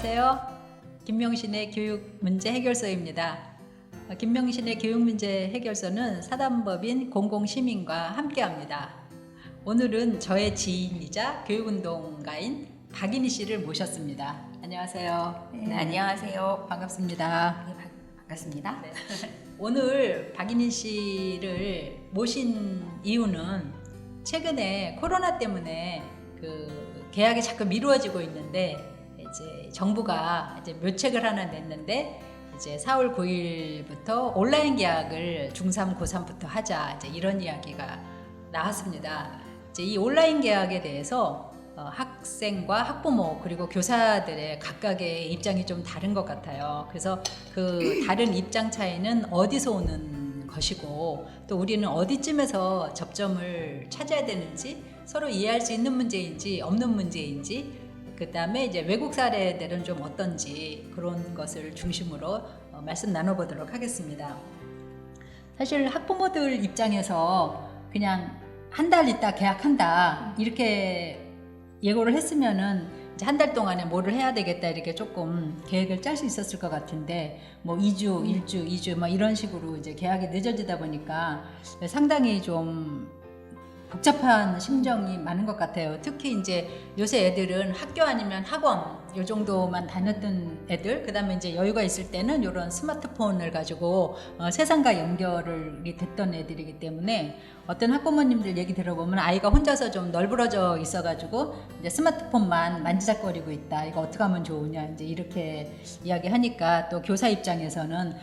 안녕하세요. 김명신의 교육문제 해결서입니다. 김명신의 교육문제 해결서는 사단법인 공공시민과 함께합니다. 오늘은 저의 지인이자 교육운동가인 박인희 씨를 모셨습니다. 안녕하세요. 네, 안녕하세요. 반갑습니다. 네, 반갑습니다. 네. 오늘 박인희 씨를 모신 이유는 최근에 코로나 때문에 계약이 자꾸 미루어지고 있는데 이제 정부가 이제 묘책을 하나 냈는데 이제 4월 9일부터 온라인 계약을 중3, 고3부터 하자 이제 이런 이야기가 나왔습니다. 이제 이 온라인 계약에 대해서 학생과 학부모 그리고 교사들의 각각의 입장이 좀 다른 것 같아요. 그래서 그 다른 입장 차이는 어디서 오는 것이고 또 우리는 어디쯤에서 접점을 찾아야 되는지 서로 이해할 수 있는 문제인지 없는 문제인지 그 다음에 이제 외국 사례들은 좀 어떤지 그런 것을 중심으로 말씀 나눠보도록 하겠습니다. 사실 학부모들 입장에서 그냥 한 달 있다 계약한다 이렇게 예고를 했으면은 이제 한 달 동안에 뭐를 해야 되겠다 이렇게 조금 계획을 짤 수 있었을 것 같은데 뭐 2주, 1주, 2주 막 이런 식으로 이제 계약이 늦어지다 보니까 상당히 좀 복잡한 심정이 많은 것 같아요. 특히 이제 요새 애들은 학교 아니면 학원 요 정도만 다녔던 애들, 그 다음에 이제 여유가 있을 때는 이런 스마트폰을 가지고 세상과 연결이 됐던 애들이기 때문에 어떤 학부모님들 얘기 들어보면 아이가 혼자서 좀 널브러져 있어가지고 이제 스마트폰만 만지작거리고 있다. 이거 어떻게 하면 좋으냐 이제 이렇게 이야기하니까 또 교사 입장에서는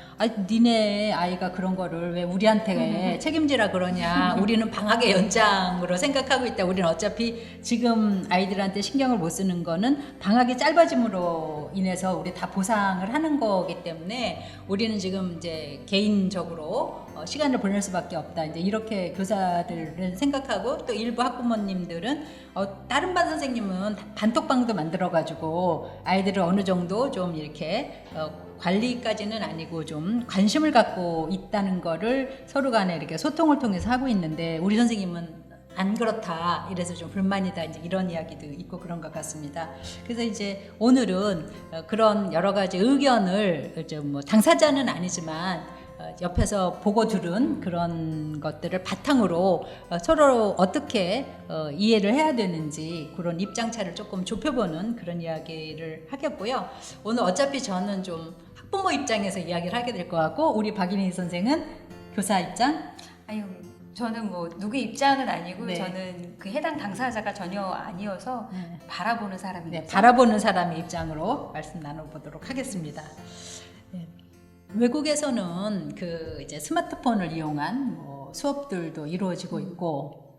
니네 아이가 그런 거를 왜 우리한테 책임지라 그러냐. 우리는 방학의 연장으로 생각하고 있다. 우리는 어차피 지금 아이들한테 신경을 못 쓰는 거는 방학이 짧아짐으로 인해서 우리 다 보상을 하는 거기 때문에 우리는 지금 이제 개인적으로 시간을 보낼 수밖에 없다. 이제 이렇게 교사들은 생각하고 또 일부 학부모님들은 다른 반 선생님은 단톡방도 만들어가지고 아이들을 어느 정도 좀 이렇게 관리까지는 아니고 좀 관심을 갖고 있다는 거를 서로 간에 이렇게 소통을 통해서 하고 있는데 우리 선생님은 안 그렇다 이래서 좀 불만이다 이제 이런 이야기도 있고 그런 것 같습니다. 그래서 이제 오늘은 그런 여러 가지 의견을 좀 뭐 당사자는 아니지만 옆에서 보고 들은 그런 것들을 바탕으로 서로 어떻게 이해를 해야 되는지 그런 입장차를 조금 좁혀보는 그런 이야기를 하겠고요. 오늘 어차피 저는 좀 학부모 입장에서 이야기를 하게 될 것 같고 우리 박인희 선생은 교사 입장? 아유, 저는 뭐 누구 입장은 아니고 네. 저는 그 해당 당사자가 전혀 아니어서 바라보는 사람입니다. 네, 바라보는 사람의 입장으로 말씀 나눠보도록 하겠습니다. 네. 외국에서는 그 이제 스마트폰을 이용한 뭐 수업들도 이루어지고 있고,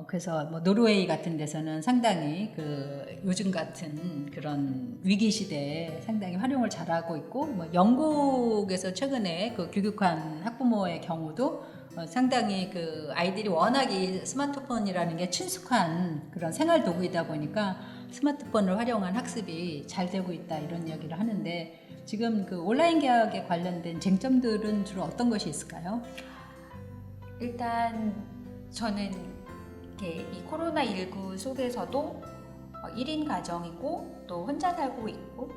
그래서 뭐 노르웨이 같은 데서는 상당히 그 요즘 같은 그런 위기 시대에 상당히 활용을 잘하고 있고, 뭐 영국에서 최근에 그 교육한 학부모의 경우도 상당히 그 아이들이 워낙에 스마트폰이라는 게 친숙한 그런 생활 도구이다 보니까 스마트폰을 활용한 학습이 잘 되고 있다 이런 이야기를 하는데 지금 그 온라인 계약에 관련된 쟁점들은 주로 어떤 것이 있을까요? 일단 저는 이렇게 이 코로나19 속에서도 1인 가정이고 또 혼자 살고 있고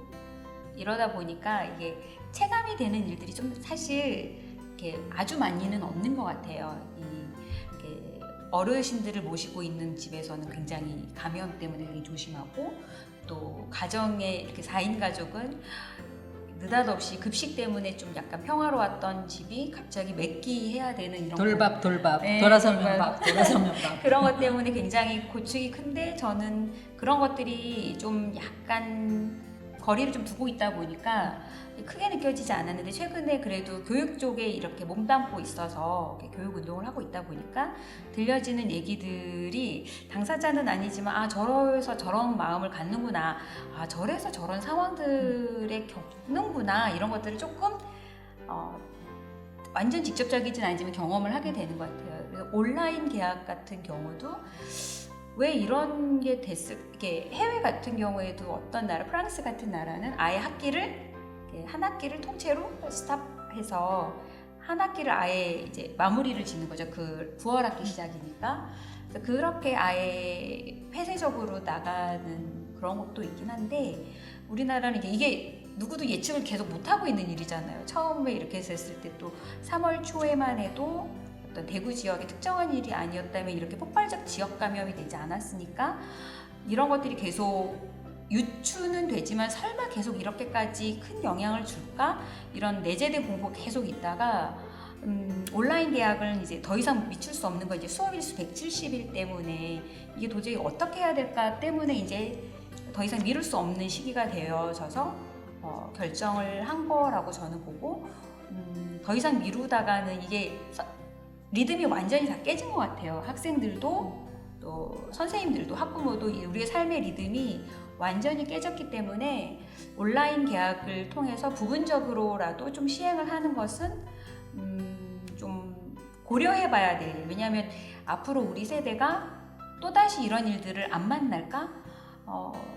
이러다 보니까 이게 체감이 되는 일들이 좀 사실 이렇게 아주 많이는 없는 것 같아요. 이렇게 어르신들을 모시고 있는 집에서는 굉장히 감염 때문에 굉장히 조심하고 또 가정에 이렇게 4인 가족은 느닷없이 급식 때문에 좀 약간 평화로웠던 집이 갑자기 맺기해야 되는 이런 돌밥 네, 돌아서면 돌밥. 밥 돌아서면 밥 그런 것 때문에 굉장히 고충이 큰데 저는 그런 것들이 좀 약간 거리를 좀 두고 있다 보니까 크게 느껴지지 않았는데 최근에 그래도 교육 쪽에 이렇게 몸담고 있어서 교육 운동을 하고 있다 보니까 들려지는 얘기들이 당사자는 아니지만 저래서 저런 마음을 갖는구나, 저래서 저런 상황들에 겪는구나 이런 것들을 조금 완전 직접적이진 아니지만 경험을 하게 되는 것 같아요. 그래서 온라인 계약 같은 경우도 왜 이런 게 이게 해외 같은 경우에도 어떤 나라, 프랑스 같은 나라는 아예 한 학기를 통째로 스탑해서 한 학기를 아예 이제 마무리를 짓는 거죠. 그 9월 학기 시작이니까. 그래서 그렇게 아예 폐쇄적으로 나가는 그런 것도 있긴 한데 우리나라는 이게 누구도 예측을 계속 못하고 있는 일이잖아요. 처음에 이렇게 했을 때 또 3월 초에만 해도 어떤 대구 지역의 특정한 일이 아니었다면 이렇게 폭발적 지역 감염이 되지 않았으니까 이런 것들이 계속 유추는 되지만 설마 계속 이렇게까지 큰 영향을 줄까? 이런 내재된 공포가 계속 있다가 온라인 계약은 이제 더 이상 미칠 수 없는 거 이제 수업일수 170일 때문에 이게 도저히 어떻게 해야 될까 때문에 이제 더 이상 미룰 수 없는 시기가 되어져서 결정을 한 거라고 저는 보고 더 이상 미루다가는 이게 리듬이 완전히 다 깨진 것 같아요. 학생들도 또 선생님들도 학부모도 우리의 삶의 리듬이 완전히 깨졌기 때문에 온라인 계약을 통해서 부분적으로라도 좀 시행을 하는 것은 좀 고려해 봐야 될. 왜냐하면 앞으로 우리 세대가 또다시 이런 일들을 안 만날까?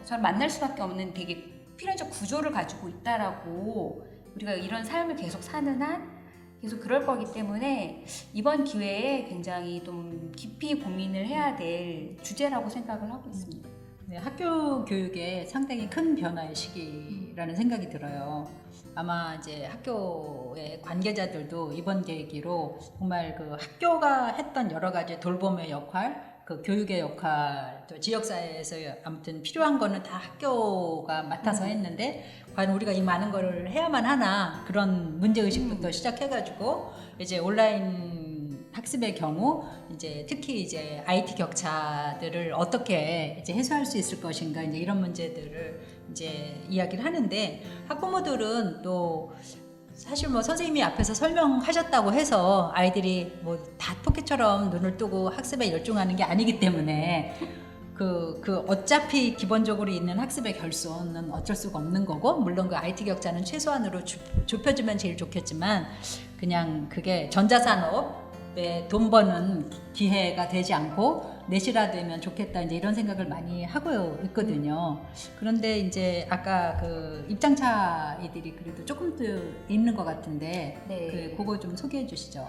저는 만날 수밖에 없는 되게 필연적 구조를 가지고 있다라고 우리가 이런 삶을 계속 사는 한 계속 그럴 거기 때문에 이번 기회에 굉장히 좀 깊이 고민을 해야 될 주제라고 생각을 하고 있습니다. 네, 학교 교육에 상당히 큰 변화의 시기라는 생각이 들어요. 아마 이제 학교의 관계자들도 이번 계기로 정말 그 학교가 했던 여러 가지 돌봄의 역할, 그 교육의 역할, 또 지역사회에서 아무튼 필요한 거는 다 학교가 맡아서 했는데 과연 우리가 이 많은 거를 해야만 하나 그런 문제의식부터 시작해가지고 이제 온라인 학습의 경우 이제 특히 이제 IT 격차들을 어떻게 이제 해소할 수 있을 것인가 이제 이런 문제들을 이제 이야기를 하는데 학부모들은 또 사실 뭐 선생님이 앞에서 설명하셨다고 해서 아이들이 뭐 다 토끼처럼 눈을 뜨고 학습에 열중하는 게 아니기 때문에 그 어차피 기본적으로 있는 학습의 결손은 어쩔 수가 없는 거고 물론 그 IT 격차는 최소한으로 좁혀주면 제일 좋겠지만 그냥 그게 전자산업에 돈 버는 기회가 되지 않고 내실화되면 좋겠다 이제 이런 생각을 많이 하고 있거든요. 그런데 이제 아까 그 입장 차이들이 그래도 조금 더 있는 것 같은데 네. 그거 좀 소개해 주시죠.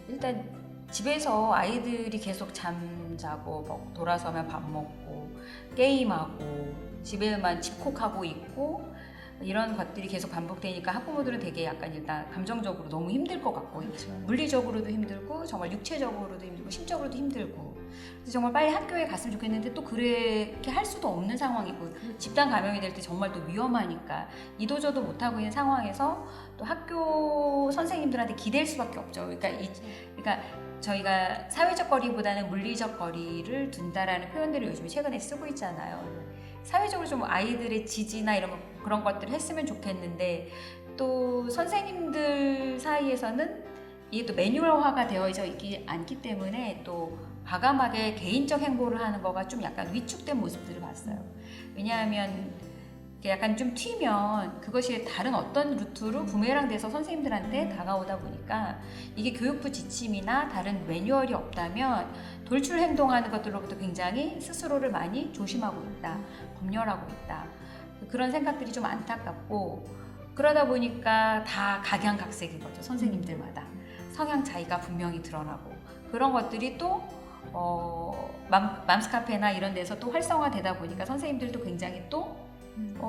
일단 집에서 아이들이 계속 잠자고 돌아서면 밥 먹고 게임하고 집에만 집콕하고 있고 이런 것들이 계속 반복되니까 학부모들은 되게 약간 일단 감정적으로 너무 힘들 것 같고 물리적으로도 힘들고 정말 육체적으로도 힘들고 심적으로도 힘들고 그래서 정말 빨리 학교에 갔으면 좋겠는데 또 그렇게 할 수도 없는 상황이고 집단 감염이 될 때 정말 또 위험하니까 이도저도 못하고 있는 상황에서 또 학교 선생님들한테 기댈 수밖에 없죠. 그러니까 저희가 사회적 거리보다는 물리적 거리를 둔다라는 표현들을 요즘에 최근에 쓰고 있잖아요. 사회적으로 좀 아이들의 지지나 그런 것들을 했으면 좋겠는데 또 선생님들 사이에서는 이게 또 매뉴얼화가 되어져 있지 않기 때문에 또 과감하게 개인적 행보를 하는 거가 좀 약간 위축된 모습들을 봤어요. 왜냐하면 약간 좀 튀면 그것이 다른 어떤 루트로 부메랑 돼서 선생님들한테 다가오다 보니까 이게 교육부 지침이나 다른 매뉴얼이 없다면 돌출 행동하는 것들로부터 굉장히 스스로를 많이 조심하고 있다, 검열하고 있다. 그런 생각들이 좀 안타깝고 그러다 보니까 다 각양각색인 거죠. 선생님들마다 성향 차이가 분명히 드러나고 그런 것들이 또 맘스카페나 이런 데서 또 활성화되다 보니까 선생님들도 굉장히 또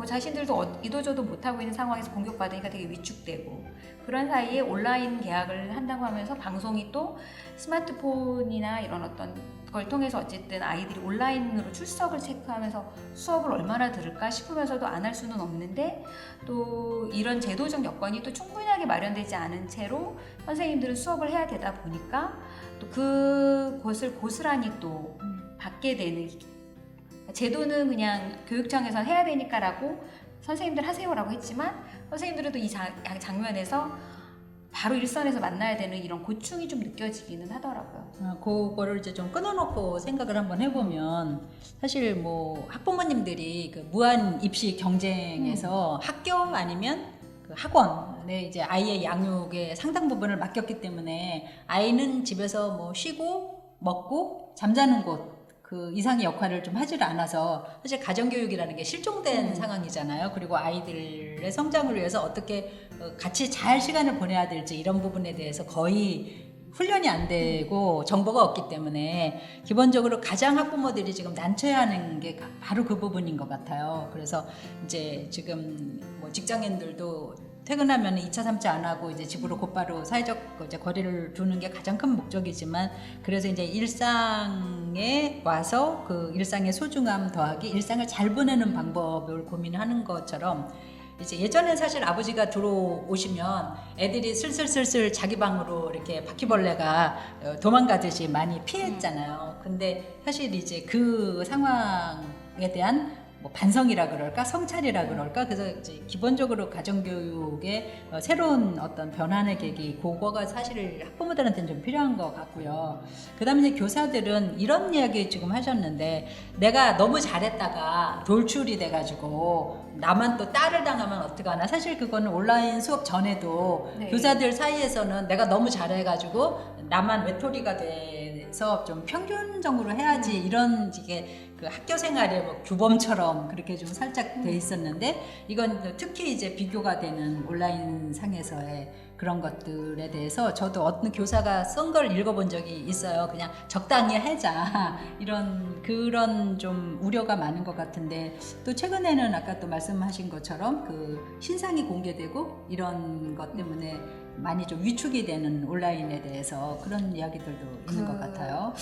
자신들도 이도저도 못하고 있는 상황에서 공격받으니까 되게 위축되고 그런 사이에 온라인 계약을 한다고 하면서 방송이 또 스마트폰이나 이런 어떤 걸 통해서 어쨌든 아이들이 온라인으로 출석을 체크하면서 수업을 얼마나 들을까 싶으면서도 안 할 수는 없는데 또 이런 제도적 여건이 또 충분하게 마련되지 않은 채로 선생님들은 수업을 해야 되다 보니까 또 그것을 고스란히 또 받게 되는 제도는 그냥 교육청에서 해야 되니까라고 선생님들 하세요라고 했지만 선생님들도 이 장면에서 바로 일선에서 만나야 되는 이런 고충이 좀 느껴지기는 하더라고요. 그거를 이제 좀 끊어놓고 생각을 한번 해보면 사실 뭐 학부모님들이 그 무한 입시 경쟁에서 학교 아니면 그 학원에 이제 아이의 양육의 상당 부분을 맡겼기 때문에 아이는 집에서 뭐 쉬고 먹고 잠자는 곳 그 이상의 역할을 좀 하지를 않아서 사실 가정교육이라는 게 실종된 상황이잖아요. 그리고 아이들의 성장을 위해서 어떻게 같이 잘 시간을 보내야 될지 이런 부분에 대해서 거의 훈련이 안 되고 정보가 없기 때문에 기본적으로 가장 학부모들이 지금 난처해하는 게 바로 그 부분인 것 같아요. 그래서 이제 지금 뭐 직장인들도 퇴근하면 2차, 3차 안 하고 이제 집으로 곧바로 사회적 이제 거리를 두는 게 가장 큰 목적이지만, 그래서 이제 일상에 와서 그 일상의 소중함 더하기 일상을 잘 보내는 방법을 고민하는 것처럼, 이제 예전에 사실 아버지가 들어오시면 애들이 슬슬슬슬 자기 방으로 이렇게 바퀴벌레가 도망가듯이 많이 피했잖아요. 근데 사실 이제 그 상황에 대한 뭐 반성이라 그럴까, 성찰이라 그럴까, 그래서 이제 기본적으로 가정교육의 새로운 어떤 변환의 계기, 그거가 사실 학부모들한테는 좀 필요한 것 같고요. 그다음에 이제 교사들은 이런 이야기 지금 하셨는데, 내가 너무 잘했다가 돌출이 돼가지고 나만 또 딸을 당하면 어떡하나. 사실 그거는 온라인 수업 전에도 네. 교사들 사이에서는 내가 너무 잘해가지고 나만 외톨이가 돼서 좀 평균적으로 해야지, 이런 식의 그 학교 생활의 뭐 규범처럼 그렇게 좀 살짝 돼 있었는데, 이건 특히 이제 비교가 되는 온라인 상에서의 그런 것들에 대해서 저도 어떤 교사가 쓴 걸 읽어본 적이 있어요. 그냥 적당히 하자, 이런 그런 좀 우려가 많은 것 같은데, 또 최근에는 아까 또 말씀하신 것처럼 그 신상이 공개되고 이런 것 때문에 많이 좀 위축이 되는 온라인에 대해서 그런 이야기들도 있는 것 같아요.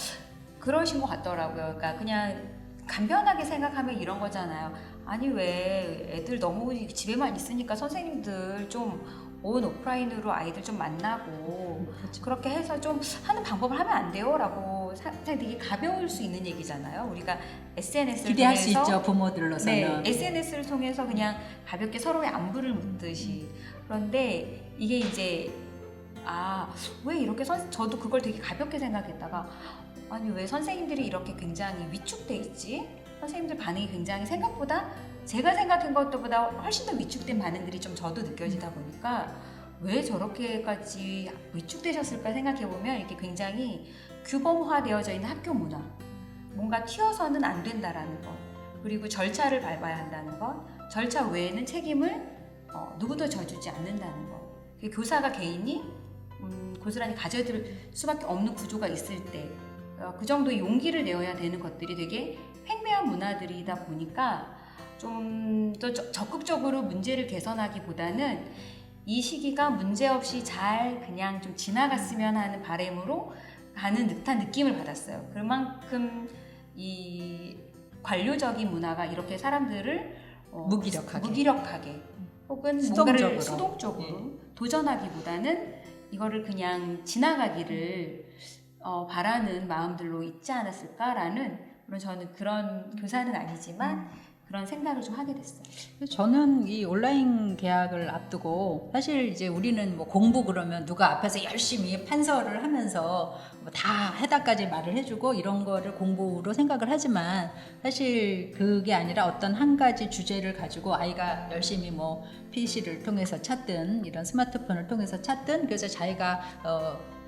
그러신 것 같더라고요. 그러니까 그냥 간편하게 생각하면 이런 거잖아요. 아니 왜 애들 너무 집에만 있으니까 선생님들 좀 온 오프라인으로 아이들 좀 만나고 그렇죠. 그렇게 해서 좀 하는 방법을 하면 안 돼요? 라고 되게 가벼울 수 있는 얘기잖아요. 우리가 SNS를 기대할 통해서 수 있죠, 부모들로서는. 네, SNS를 통해서 그냥 가볍게 서로의 안부를 묻듯이. 그런데 이게 이제 왜 이렇게 저도 그걸 되게 가볍게 생각했다가, 아니 왜 선생님들이 이렇게 굉장히 위축돼 있지? 선생님들 반응이 굉장히 생각보다 제가 생각한 것보다 훨씬 더 위축된 반응들이 좀 저도 느껴지다 보니까 왜 저렇게까지 위축되셨을까 생각해보면, 이렇게 굉장히 규범화되어져 있는 학교 문화, 뭔가 튀어서는 안 된다라는 것, 그리고 절차를 밟아야 한다는 것, 절차 외에는 책임을 누구도 져주지 않는다는 것, 교사가 개인이 고스란히 가져들 수밖에 없는 구조가 있을 때 그 정도의 용기를 내어야 되는 것들이 되게 팽배한 문화들이다 보니까 좀 더 적극적으로 문제를 개선하기보다는 이 시기가 문제없이 잘 그냥 좀 지나갔으면 하는 바람으로 가는 듯한 느낌을 받았어요. 그만큼 이 관료적인 문화가 이렇게 사람들을 무기력하게 혹은 뭔가를 수동적으로 도전하기보다는 이거를 그냥 지나가기를 바라는 마음들로 있지 않았을까라는, 물론 저는 그런 교사는 아니지만 그런 생각을 좀 하게 됐어요. 저는 이 온라인 개학을 앞두고, 사실 이제 우리는 뭐 공부 그러면 누가 앞에서 열심히 판서를 하면서 뭐 다 해다까지 말을 해주고 이런 거를 공부로 생각을 하지만, 사실 그게 아니라 어떤 한 가지 주제를 가지고 아이가 열심히 뭐 PC를 통해서 찾든 이런 스마트폰을 통해서 찾든, 그래서 자기가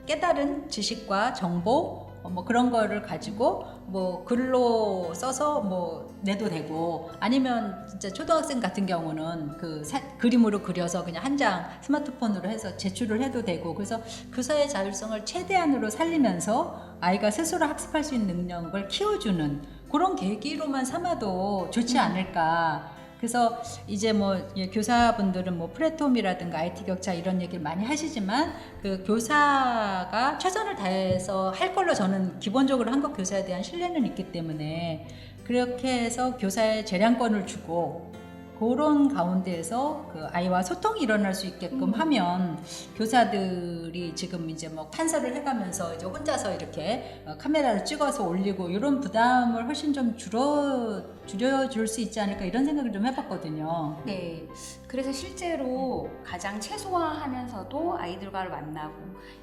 깨달은 지식과 정보 뭐 그런 거를 가지고 뭐 글로 써서 뭐 내도 되고, 아니면 진짜 초등학생 같은 경우는 그 그림으로 그려서 그냥 한 장 스마트폰으로 해서 제출을 해도 되고, 그래서 교사의 자율성을 최대한으로 살리면서 아이가 스스로 학습할 수 있는 능력을 키워주는 그런 계기로만 삼아도 좋지 않을까. 그래서 이제 뭐 교사분들은 뭐 플랫폼이라든가 IT 격차 이런 얘기를 많이 하시지만, 그 교사가 최선을 다해서 할 걸로 저는 기본적으로 한국 교사에 대한 신뢰는 있기 때문에, 그렇게 해서 교사의 재량권을 주고 그런 가운데에서 그 아이와 소통이 일어날 수 있게끔 하면, 교사들이 지금 이제 뭐 판서를 해가면서 이제 혼자서 이렇게 카메라를 찍어서 올리고 이런 부담을 훨씬 좀 줄여줄 수 있지 않을까, 이런 생각을 좀 해봤거든요. 네, 그래서 실제로 가장 최소화하면서도 아이들과를 만나고,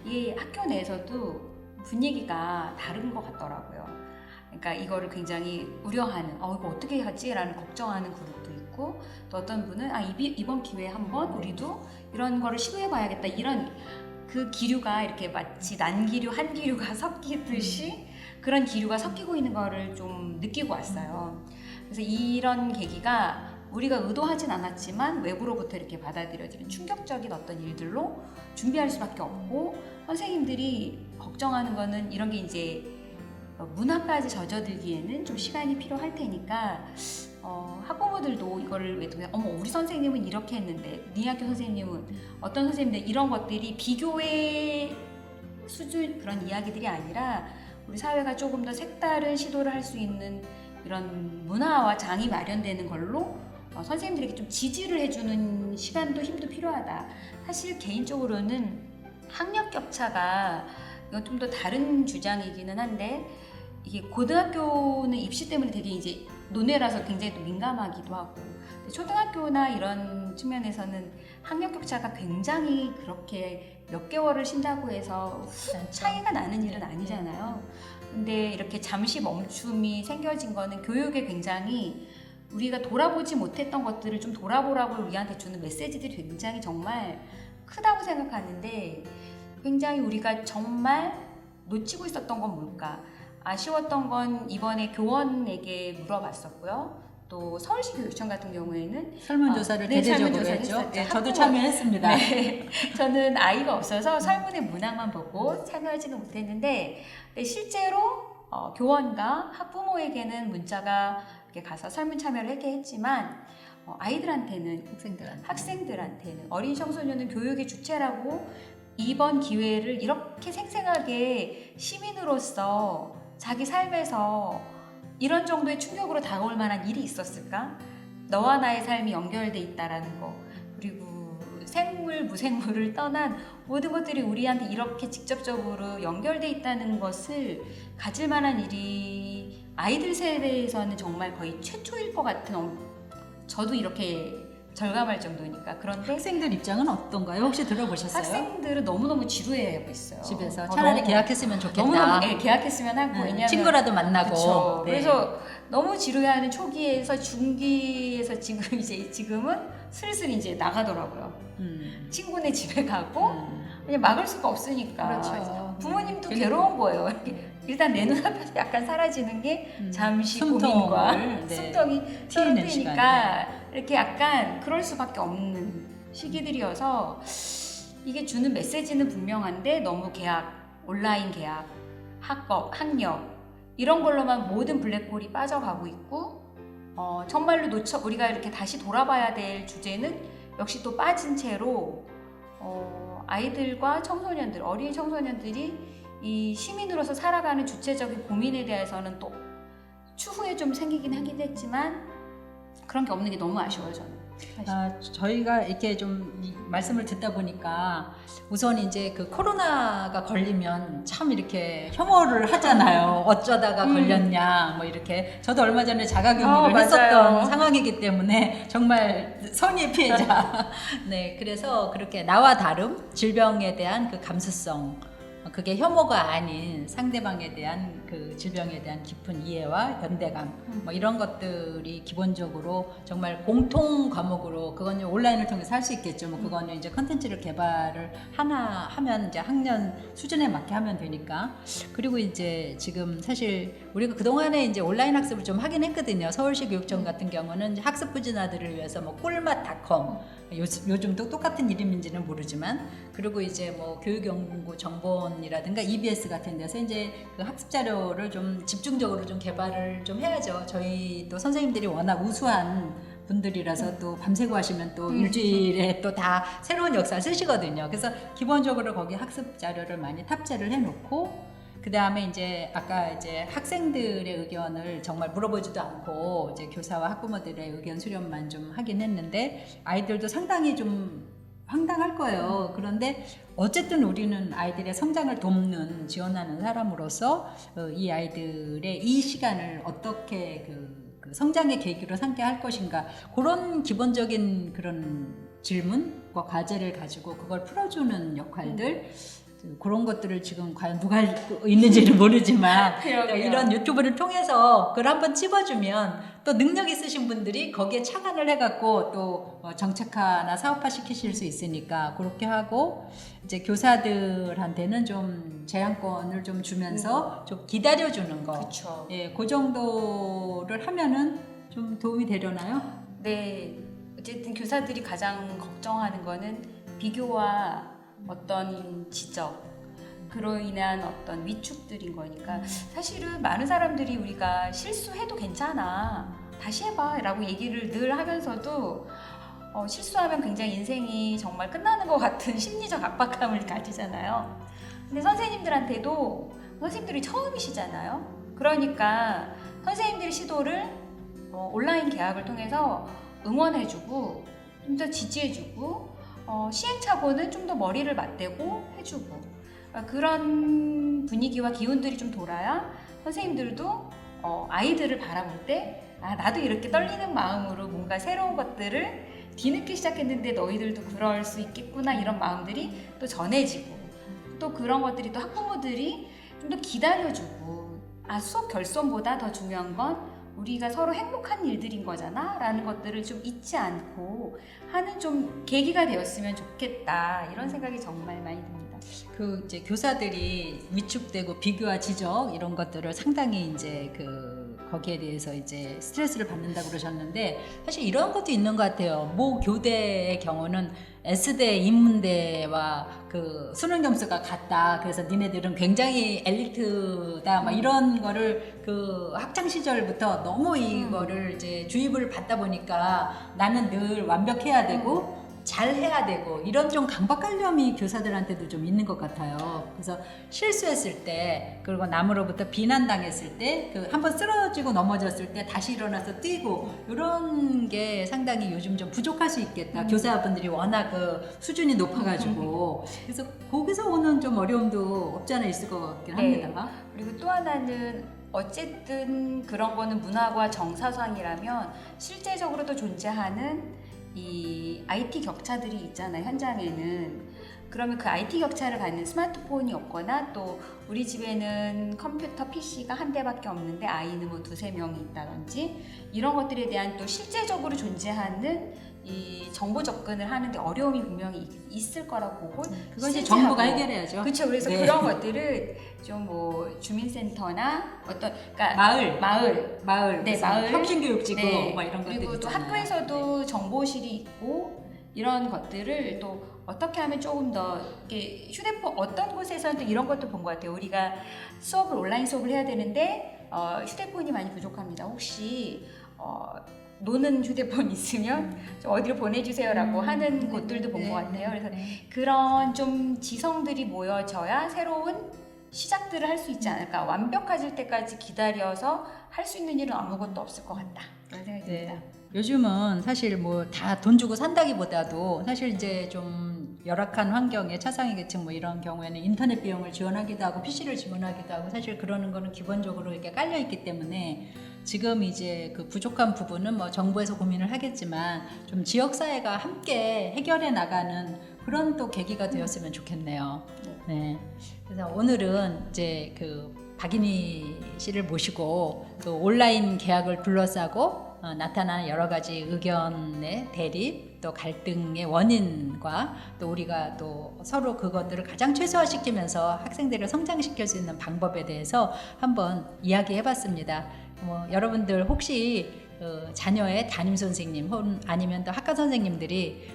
이 학교 내에서도 분위기가 다른 것 같더라고요. 그러니까 이거를 굉장히 우려하는, 이거 어떻게 하지? 라는 걱정하는 그룹도 있고, 또 어떤 분은 이번 기회에 한번 우리도 이런 거를 시도해봐야겠다, 이런 그 기류가 이렇게 마치 난기류, 한기류가 섞이듯이 그런 기류가 섞이고 있는 거를 좀 느끼고 왔어요. 그래서 이런 계기가 우리가 의도하진 않았지만 외부로부터 이렇게 받아들여지는 충격적인 어떤 일들로 준비할 수밖에 없고, 선생님들이 걱정하는 거는 이런 게 이제 문화까지 젖어들기에는 좀 시간이 필요할 테니까 학부모들도 이거를 왜 어머 우리 선생님은 이렇게 했는데 네 학교 선생님은 어떤 선생님들, 이런 것들이 비교의 수준 그런 이야기들이 아니라 우리 사회가 조금 더 색다른 시도를 할 수 있는 이런 문화와 장이 마련되는 걸로 선생님들에게 좀 지지를 해주는 시간도 힘도 필요하다. 사실 개인적으로는 학력 격차가, 이건 좀 더 다른 주장이기는 한데, 이게 고등학교는 입시 때문에 되게 이제 논외라서 굉장히 또 민감하기도 하고, 초등학교나 이런 측면에서는 학력 격차가 굉장히 그렇게 몇 개월을 쉰다고 해서 차이가 나는 일은 아니잖아요. 근데 이렇게 잠시 멈춤이 생겨진 거는 교육에 굉장히 우리가 돌아보지 못했던 것들을 좀 돌아보라고 우리한테 주는 메시지들이 굉장히 정말 크다고 생각하는데, 굉장히 우리가 정말 놓치고 있었던 건 뭘까? 아쉬웠던 건 이번에 교원에게 물어봤었고요. 또 서울시 교육청 같은 경우에는 설문조사를 네, 대대적으로 설문조사를 했죠. 네, 했었죠. 저도 참여했습니다. 네, 저는 아이가 없어서 설문의 문항만 보고 참여하지는 못했는데, 네, 실제로 교원과 학부모에게는 문자가 이렇게 가서 설문 참여를 했게 했지만, 아이들한테는, 학생들한테는, 어린 청소년은 교육의 주체라고 이번 기회를 이렇게 생생하게 시민으로서 자기 삶에서 이런 정도의 충격으로 다가올 만한 일이 있었을까? 너와 나의 삶이 연결돼 있다라는 거, 그리고 생물, 무생물을 떠난 모든 것들이 우리한테 이렇게 직접적으로 연결돼 있다는 것을 가질 만한 일이 아이들 세대에서는 정말 거의 최초일 것 같은, 저도 이렇게 절감할 정도니까. 그런데 학생들 입장은 어떤가요? 혹시 들어보셨어요? 학생들은 너무너무 지루해하고 있어요. 집에서 차라리 계약했으면 좋겠다. 너무너무 계약했으면 하고, 왜냐면 친구라도 만나고. 그쵸. 네. 그래서 너무 지루해하는 초기에서 중기에서 지금은 슬슬 이제 나가더라고요. 친구네 집에 가고 그냥 막을 수가 없으니까. 그렇죠. 부모님도 되게 괴로운 거예요. 일단 내 눈앞에서 약간 사라지는 게 잠시 고민과 숨통이 튀는 시간이니까 이렇게 약간 그럴 수밖에 없는 시기들이어서, 이게 주는 메시지는 분명한데 너무 계약, 온라인 계약, 학력 이런 걸로만 모든 블랙홀이 빠져가고 있고, 정말로 우리가 이렇게 다시 돌아봐야 될 주제는 역시 또 빠진 채로 아이들과 청소년들, 어린 청소년들이 이 시민으로서 살아가는 주체적인 고민에 대해서는 또 추후에 좀 생기긴 하긴 했지만 그런 게 없는 게 너무 아쉬워요, 저는. 저희가 이렇게 좀 말씀을 듣다 보니까 우선 이제 그 코로나가 걸리면 참 이렇게 혐오를 하잖아요. 어쩌다가 걸렸냐, 뭐 이렇게. 저도 얼마 전에 자가격리를 했었던 상황이기 때문에 정말 선의 피해자. 네, 그래서 그렇게 나와 다름, 질병에 대한 그 감수성, 그게 혐오가 아닌 상대방에 대한 그 질병에 대한 깊은 이해와 연대감, 뭐 이런 것들이 기본적으로 정말 공통 과목으로, 그건 온라인을 통해서 할 수 있겠죠. 뭐 그거는 이제 컨텐츠를 개발을 하나 하면 이제 학년 수준에 맞게 하면 되니까. 그리고 이제 지금 사실 우리가 그동안에 이제 온라인 학습을 좀 하긴 했거든요. 서울시 교육청 같은 경우는 이제 학습 부진아들을 위해서 뭐 꿀맛닷컴, 요즘도 똑같은 이름인지는 모르지만, 그리고 이제 뭐 교육연구정보원이라든가 EBS 같은 데서 이제 그 학습 자료를 좀 집중적으로 좀 개발을 좀 해야죠. 저희 또 선생님들이 워낙 우수한 분들이라서 또 밤새고 하시면 또 일주일에 또 다 새로운 역사를 쓰시거든요. 그래서 기본적으로 거기 학습 자료를 많이 탑재를 해놓고, 그 다음에 이제 아까 이제 학생들의 의견을 정말 물어보지도 않고 이제 교사와 학부모들의 의견 수렴만 좀 하긴 했는데, 아이들도 상당히 좀 황당할 거예요. 그런데 어쨌든 우리는 아이들의 성장을 돕는, 지원하는 사람으로서 이 아이들의 이 시간을 어떻게 그 성장의 계기로 삼게 할 것인가, 그런 기본적인 그런 질문과 과제를 가지고 그걸 풀어주는 역할들, 그런 것들을 지금 과연 누가 있는지는 모르지만 이런 유튜브를 통해서 그걸 한번 찝어주면 또 능력 있으신 분들이 거기에 착안을 해갖고 또 정책화나 사업화 시키실 수 있으니까 그렇게 하고, 이제 교사들한테는 좀 제한권을 좀 주면서 좀 기다려주는 거. 그쵸. 예, 그 정도를 하면은 좀 도움이 되려나요? 네, 어쨌든 교사들이 가장 걱정하는 거는 비교와 어떤 지적, 그로 인한 어떤 위축들인 거니까 사실은 많은 사람들이 우리가 실수해도 괜찮아, 다시 해봐 라고 얘기를 늘 하면서도 실수하면 굉장히 인생이 정말 끝나는 것 같은 심리적 압박감을 가지잖아요. 근데 선생님들한테도 선생님들이 처음이시잖아요. 그러니까 선생님들의 시도를 온라인 계약을 통해서 응원해주고 좀 더 지지해주고 시행착오는 좀 더 머리를 맞대고 해주고 그런 분위기와 기운들이 좀 돌아야 선생님들도 아이들을 바라볼 때 나도 이렇게 떨리는 마음으로 뭔가 새로운 것들을 뒤늦게 시작했는데 너희들도 그럴 수 있겠구나 이런 마음들이 또 전해지고 또 그런 것들이 또 학부모들이 좀 더 기다려주고 수업 결손보다 더 중요한 건 우리가 서로 행복한 일들인 거잖아 라는 것들을 좀 잊지 않고 하는 좀 계기가 되었으면 좋겠다 이런 생각이 정말 많이 듭니다. 그 이제 교사들이 위축되고 비교와 지적 이런 것들을 상당히 이제 거기에 대해서 이제 스트레스를 받는다고 그러셨는데 사실 이런 것도 있는 것 같아요. 모 교대의 경우는 S대 인문대와 그 수능 점수가 같다. 그래서 니네들은 굉장히 엘리트다. 막 이런 거를 그 학창 시절부터 너무 이거를 이제 주입을 받다 보니까 나는 늘 완벽해야 되고 잘해야 되고 이런 좀 강박관념이 교사들한테도 좀 있는 것 같아요. 그래서 실수했을 때 그리고 남으로부터 비난당했을 때 한번 쓰러지고 넘어졌을 때 다시 일어나서 뛰고 이런 게 상당히 요즘 좀 부족할 수 있겠다. 교사분들이 워낙 그 수준이 높아가지고 그래서 거기서 오는 좀 어려움도 없지 않아 있을 것 같긴 합니다. 그리고 또 하나는 어쨌든 그런 거는 문화와 정서상이라면 실제적으로도 존재하는 이 IT 격차들이 있잖아요, 현장에는. 그러면 그 IT 격차를 갖는 스마트폰이 없거나 또 우리 집에는 컴퓨터 PC가 한 대밖에 없는데 아이는 뭐 두세 명이 있다든지 이런 것들에 대한 또 실제적으로 존재하는 이 정보 접근을 하는데 어려움이 분명히 있을 거라고 보고 그건 이제 정부가 해결해야죠. 그렇죠. 그래서 네. 그런 것들을 좀 뭐 주민센터나 어떤 그러니까 마을 네, 마을 협신교육지구 네. 뭐 이런 것들 그리고 또 있잖아요. 학교에서도 정보실이 있고 이런 것들을 또 어떻게 하면 조금 더 이렇게 휴대폰 어떤 곳에서는 또 이런 것도 본 것 같아요. 우리가 온라인 수업을 해야 되는데 휴대폰이 많이 부족합니다. 혹시 노는 휴대폰 있으면 좀 어디로 보내주세요라고 하는 곳들도 본 것 같아요. 그래서 그런 좀 지성들이 모여져야 새로운 시작들을 할 수 있지 않을까. 완벽해질 때까지 기다려서 할 수 있는 일은 아무것도 없을 것 같다. 그런 생각이 듭니다. 요즘은 사실 뭐 다 돈 주고 산다기보다도 사실 이제 좀 열악한 환경에 차상위 계층 뭐 이런 경우에는 인터넷 비용을 지원하기도 하고 PC를 지원하기도 하고 사실 그러는 거는 기본적으로 이렇게 깔려 있기 때문에 지금 이제 그 부족한 부분은 뭐 정부에서 고민을 하겠지만 좀 지역 사회가 함께 해결해 나가는 그런 또 계기가 되었으면 좋겠네요. 네. 그래서 오늘은 이제 박인희 씨를 모시고 또 온라인 계약을 둘러싸고 나타나는 여러 가지 의견의 대립, 또 갈등의 원인과 또 우리가 또 서로 그것들을 가장 최소화시키면서 학생들을 성장시킬 수 있는 방법에 대해서 한번 이야기해봤습니다. 여러분들 혹시 자녀의 담임 선생님 혹은 아니면 또 학과 선생님들이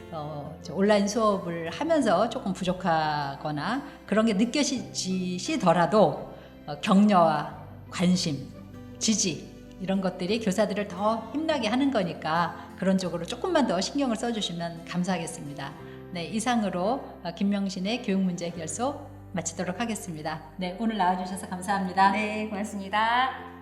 온라인 수업을 하면서 조금 부족하거나 그런 게 느껴지시더라도 격려와 관심, 지지 이런 것들이 교사들을 더 힘나게 하는 거니까 그런 쪽으로 조금만 더 신경을 써주시면 감사하겠습니다. 네, 이상으로 김명신의 교육문제 해결소 마치도록 하겠습니다. 네, 오늘 나와주셔서 감사합니다. 네, 고맙습니다.